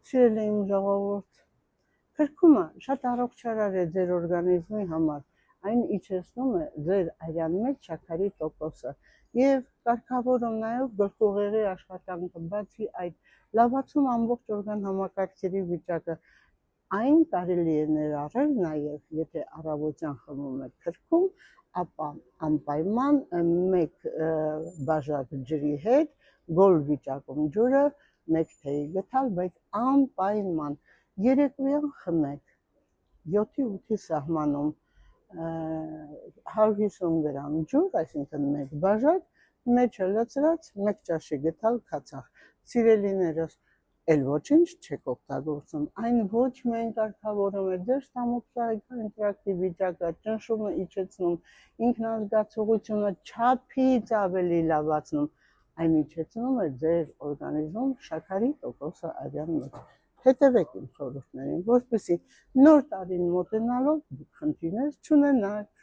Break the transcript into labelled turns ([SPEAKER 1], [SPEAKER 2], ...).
[SPEAKER 1] Սիրելի իմ ժողովուրդ, քրքումը շատ առողջարար է ձեր օրգանիզմի համար, այն իջեցնում է ձեր արյան մեջ շաքարի տոկոսը եւ կարգավորում նաեւ գլխուղեղի աշխատանքը, բացի այդ լավացում ամբողջ օրգան համակարգերի վիճակը, այն կարելի է ներառել նաեւ եթե առավոտյան խմում եք քրքում, ապա անպայման մեկ բաժակ ջրի հետ գոլ վիճակում ջուրը մեկ թեյի գտալ, բայց անպայման երեկոյան խմեք 7-8-ի սահմանում 150 գրամ ջուր, այսինքն մեկ բաժակ, մեջը լցրած մեկ ճաշի գտալ քացախ։ Սիրելիներս, էլ ոչինչ չեք օգտագործում, այն ոչ միայն կարգավորում է ձեր ստամոքսային տրակտի վիճակը, ճնշումը իջեցնում, ինքնազգացողությունը չափից ավելի լավացնում, այն իջեցնում է ձեր օրգանիզմում շաքարի տոկոսը արյան մեջ։ Հետևեք իմ խորհուրդներին, որպեսզի նոր տարին մոտենալով դուք խնդիրներ չունենաք։